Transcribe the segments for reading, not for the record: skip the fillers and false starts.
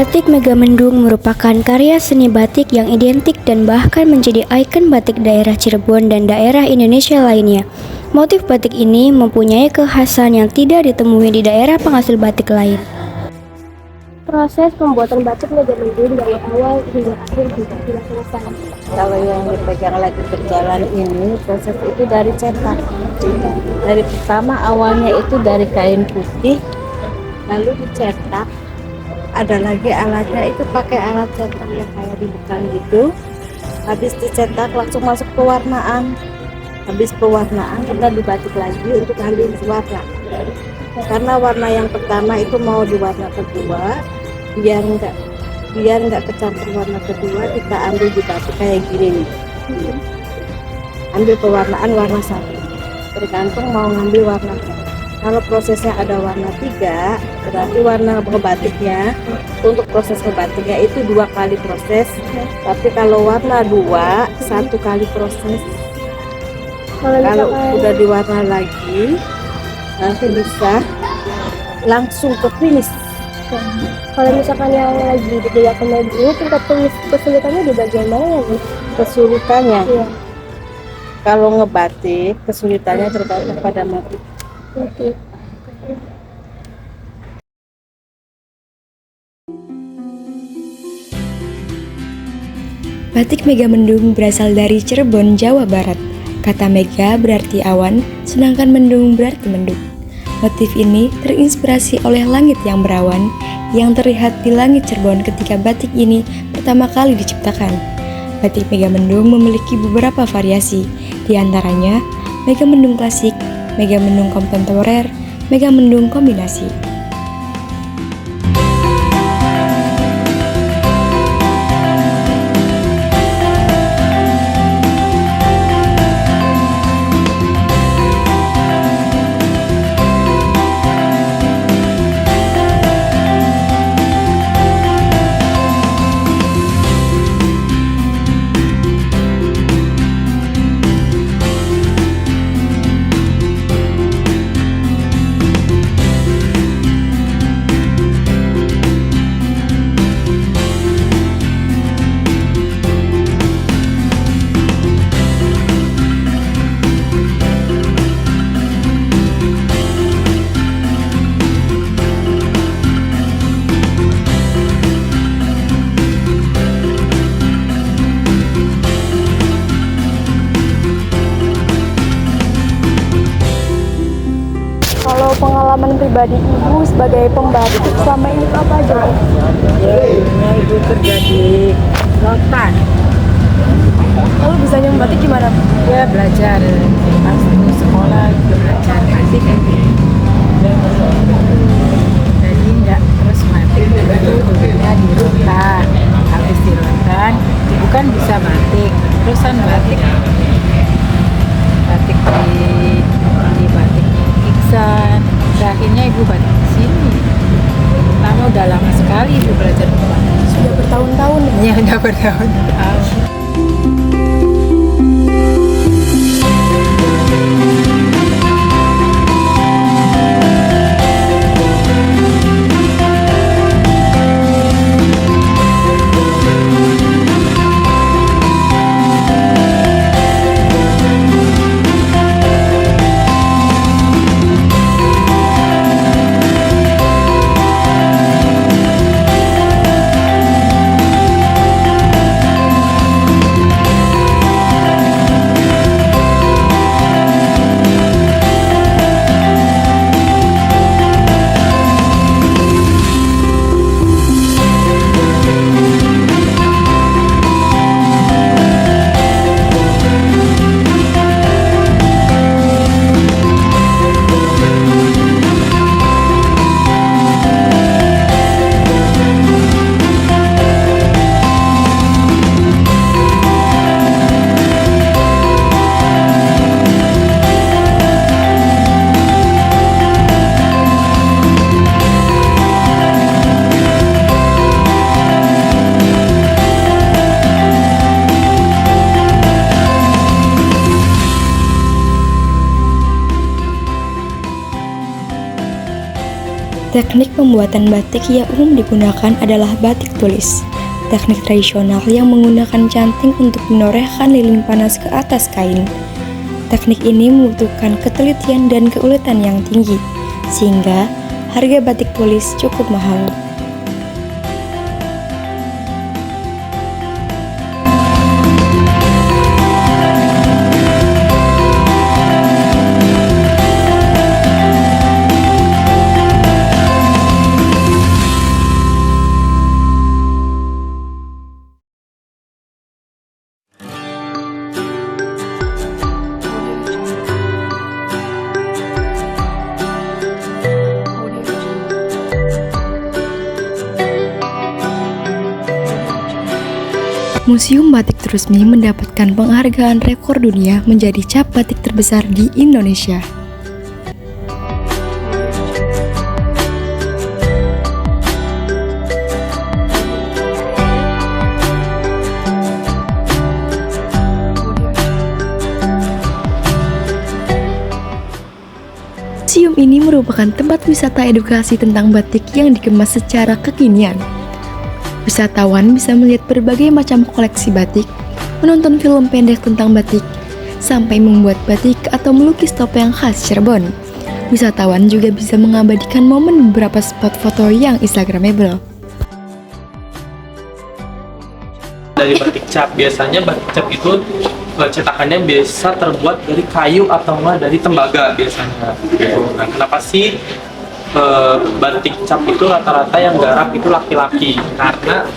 Batik Megamendung merupakan karya seni batik yang identik dan bahkan menjadi ikon batik daerah Cirebon dan daerah Indonesia lainnya. Motif batik ini mempunyai kekhasan yang tidak ditemui di daerah penghasil batik lain. Proses pembuatan batik Megamendung dari awal hingga akhir juga tidak selesai. Kalau yang dipegang lagi berjalan ini, proses itu dari cetak. Dari pertama awalnya itu dari kain putih, lalu dicetak. Ada lagi alatnya itu pakai alat cetak yang kayak dibuka gitu. Habis dicetak langsung masuk pewarnaan. Habis pewarnaan kita dibatik lagi untuk ambil warna. Karena warna yang pertama itu mau di warna kedua, biar nggak kecampur warna kedua, kita ambil di batik kayak gini nih. Ambil pewarnaan warna satu, tergantung mau ngambil warna berapa. Kalau prosesnya ada warna 3, berarti warna ngebatiknya, untuk proses ngebatiknya itu 2 kali proses. Tapi kalau warna 2, 1 kali proses. Kalau udah diwarna lagi, nanti bisa langsung ke finish. Kalau misalkan yang lagi dikerjakan ini, tingkat kesulitannya di bagian mana ya, Bu? Kesulitannya? Iya. Kalau ngebatik, kesulitannya tergantung pada motif. Oke. Batik Megamendung berasal dari Cirebon, Jawa Barat. Kata mega berarti awan, sedangkan mendung berarti mendung. Motif ini terinspirasi oleh langit yang berawan yang terlihat di langit Cirebon ketika batik ini pertama kali diciptakan. Batik Megamendung memiliki beberapa variasi, di antaranya Megamendung klasik, Megamendung kontemporer, Megamendung kombinasi. Kalau pengalaman pribadi Ibu sebagai pembatik selama ini apa aja? Ibu kerja di lautan. Lalu bisanya membatik gimana? Dia belajar pas sekolah belajar batik. Jadi nggak terus batik itu dulunya di rutan. Habis di rutan, ibu kan bisa batik. Terusan batik di batik Iksan. Akhirnya ibu batik di sini. Lama udah lama sekali ibu belajar membatik. Sudah bertahun-tahun ya? Ya udah bertahun-tahun. Teknik pembuatan batik yang umum digunakan adalah batik tulis. Teknik tradisional yang menggunakan canting untuk menorehkan lilin panas ke atas kain. Teknik ini membutuhkan ketelitian dan keuletan yang tinggi, sehingga harga batik tulis cukup mahal. Museum Batik Trusmi mendapatkan penghargaan rekor dunia menjadi cap batik terbesar di Indonesia. Museum ini merupakan tempat wisata edukasi tentang batik yang dikemas secara kekinian. Wisatawan bisa melihat berbagai macam koleksi batik, menonton film pendek tentang batik, sampai membuat batik atau melukis topeng khas Cirebon. Wisatawan juga bisa mengabadikan momen beberapa spot foto yang instagramable. Dari batik cap, biasanya batik cap itu cetakannya biasa terbuat dari kayu atau enggak dari tembaga biasanya. Nah, kenapa sih batik cap itu rata-rata yang garap itu laki-laki? Karena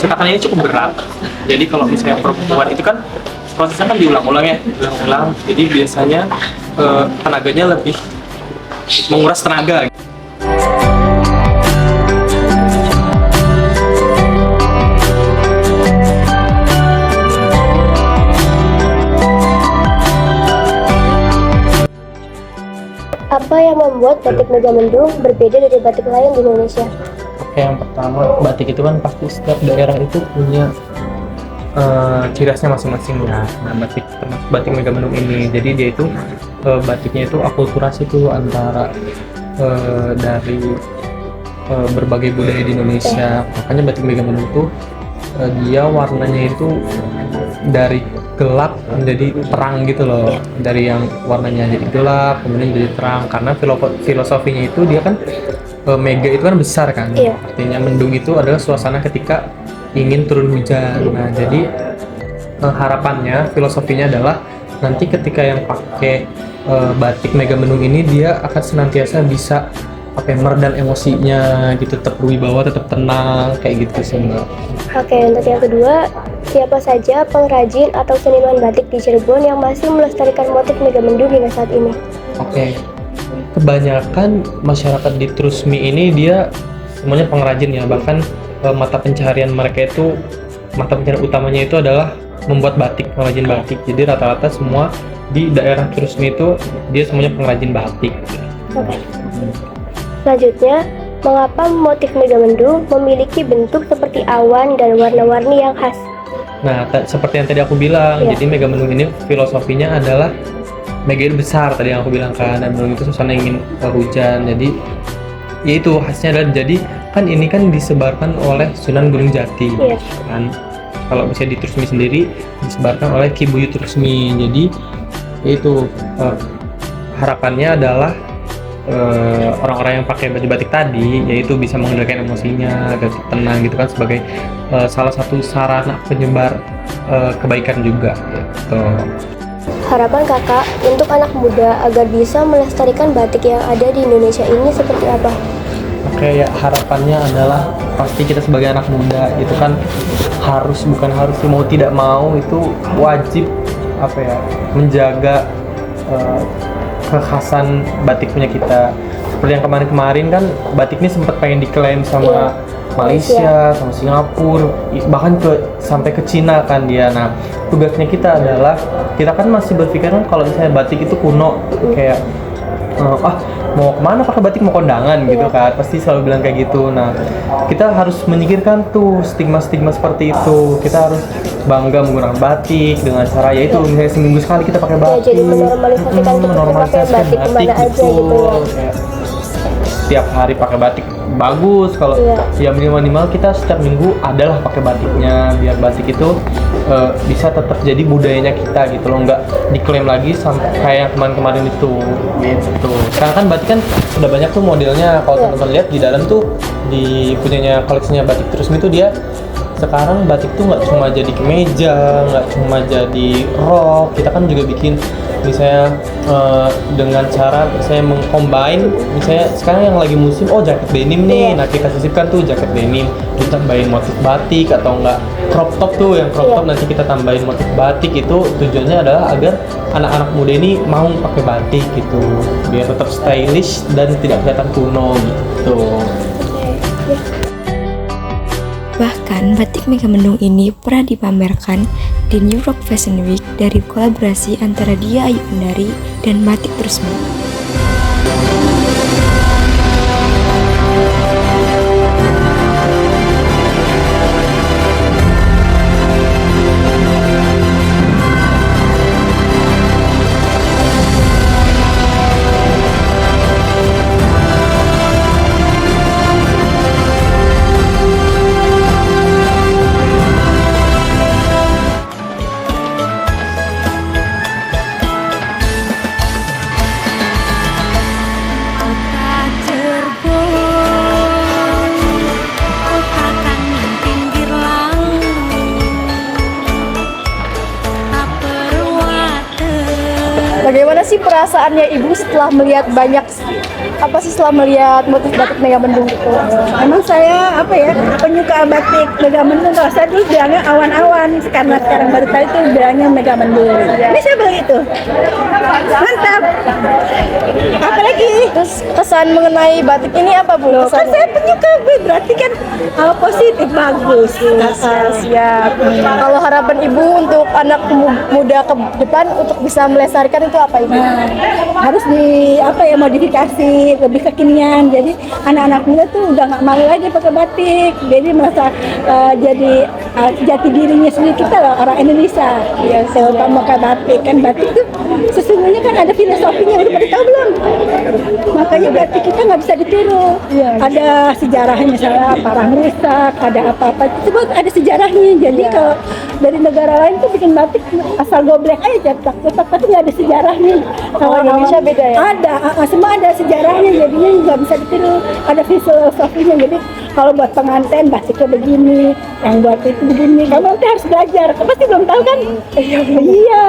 cetakannya ini cukup berat. Jadi kalau misalnya perempuan itu kan prosesnya kan diulang-ulang ya, diulang-ulang. Jadi biasanya tenaganya lebih menguras tenaga. Apa yang membuat batik Megamendung berbeda dari batik lain di Indonesia? Oke, yang pertama, batik itu kan pasti setiap daerah itu punya ciri khasnya masing-masing ya. Nah, batik Megamendung ini, jadi dia itu batiknya itu akulturasi tuh antara dari berbagai budaya di Indonesia. Makanya batik Megamendung tuh dia warnanya itu dari gelap menjadi terang gitu loh, dari yang warnanya jadi gelap kemudian jadi terang, karena filosofinya itu dia kan mega itu kan besar kan, artinya mendung itu adalah suasana ketika ingin turun hujan. Nah, jadi harapannya, filosofinya adalah nanti ketika yang pakai batik Megamendung ini dia akan senantiasa bisa meredam emosinya gitu, tetap berwibawa, tetap tenang, kayak gitu sih Mbak. Oke, untuk yang kedua, siapa saja pengrajin atau seniman batik di Cirebon yang masih melestarikan motif Megamendung hingga saat ini? Oke, kebanyakan masyarakat di Trusmi ini dia semuanya pengrajin ya, bahkan mata pencaharian mereka itu, mata pencaharian utamanya itu adalah membuat batik, pengrajin batik. Jadi rata-rata semua di daerah Trusmi itu dia semuanya pengrajin batik. Oke. Selanjutnya, mengapa motif Megamendung memiliki bentuk seperti awan dan warna-warni yang khas? Nah, seperti yang tadi aku bilang, jadi Megamendung ini filosofinya adalah mega itu besar tadi yang aku bilang kan, dan Mendung itu suasana ingin hujan. Jadi ya itu khasnya adalah, jadi kan ini kan disebarkan oleh Sunan Gunung Jati kan. Kalau misalnya di Trusmi sendiri disebarkan oleh Ki Buyut Trusmi. Jadi ya itu harapannya adalah orang-orang yang pakai baju batik tadi yaitu bisa mengendalikan emosinya, agar tenang gitu kan, sebagai salah satu sarana penyebar kebaikan juga gitu. Harapan kakak untuk anak muda agar bisa melestarikan batik yang ada di Indonesia ini seperti apa? Oke, ya harapannya adalah pasti kita sebagai anak muda itu kan bukan harus mau tidak mau itu wajib menjaga kekhasan batik punya kita. Seperti yang kemarin-kemarin kan batik ini sempat pengen diklaim sama Malaysia, sama Singapura, bahkan sampai ke Cina kan dia. Nah, tugasnya kita adalah, kita kan masih berpikir kan kalau misalnya batik itu kuno, kayak mau kemana pakai batik, mau kondangan gitu kan, pasti selalu bilang kayak gitu. Nah, kita harus menyingkirkan tuh stigma-stigma seperti itu. Kita harus bangga menggunakan batik dengan cara yaitu misalnya seminggu sekali kita pakai batik. Ya, jadi menormalisasikan kita pakai batik kemana aja gitu ya. setiap hari pakai batik bagus. Kalau ya minimal kita setiap minggu adalah pakai batiknya, biar batik itu bisa tetap jadi budayanya kita gitu loh, nggak diklaim lagi sampai kayak yang kemarin-kemarin itu gitu. Sekarang kan batik kan udah banyak tuh modelnya. Kalau teman-teman lihat di dalam tuh di punyanya koleksinya Batik Trusmi itu dia sekarang batik tuh nggak cuma jadi kemeja, nggak cuma jadi rok, kita kan juga bikin misalnya dengan cara saya mengcombine, misalnya sekarang yang lagi musim jaket denim nih, nah kita sisipkan tuh jaket denim, kita tambahin motif batik atau enggak crop top tuh, yang crop top nanti kita tambahin motif batik. Itu tujuannya adalah agar anak-anak muda ini mau pakai batik gitu, biar tetap stylish dan tidak kelihatan kuno gitu. Bahkan batik Megamendung ini pernah dipamerkan di New York Fashion Week dari kolaborasi antara Dia Ayu Kendari dan Batik Trusmi. Bagaimana sih perasaannya Ibu setelah melihat setelah melihat motif batik Megamendung itu? Emang saya penyuka batik Megamendung. Kalau saya dulu bilangnya awan-awan, karena sekarang baru tahu itu bilangnya Megamendung. Ini saya beli itu, mantap. Apalagi Terus kesan mengenai batik ini apa Bu? kan saya penyuka, berarti kan positif, bagus. Siap. Kalau harapan Ibu untuk anak muda ke depan untuk bisa melestarikan itu apa Ibu? Harus modifikasi lebih kekinian. Jadi anak-anak muda tuh udah nggak malu lagi pakai batik. Jadi merasa jadi jati dirinya sendiri, kita loh orang Indonesia. Ya, saya pakai batik kan, batik tuh sesungguhnya kan ada filosofinya, udah pada tahu belum? Makanya batik kita nggak bisa ditiru. Ada sejarahnya, misalnya parang rusak, ada apa-apa, itu ada sejarahnya. Jadi kalau dari negara lain tuh bikin batik asal goblek aja, cetak tapi nggak ada sejarahnya. Kalau Indonesia beda ya? Ada, semua ada sejarahnya, jadinya nggak bisa ditiru. Ada filosofinya. Jadi kalau buat pengantin batiknya begini, yang buat itu begini. Kamu nanti harus belajar. Pasti belum tahu kan? Iya.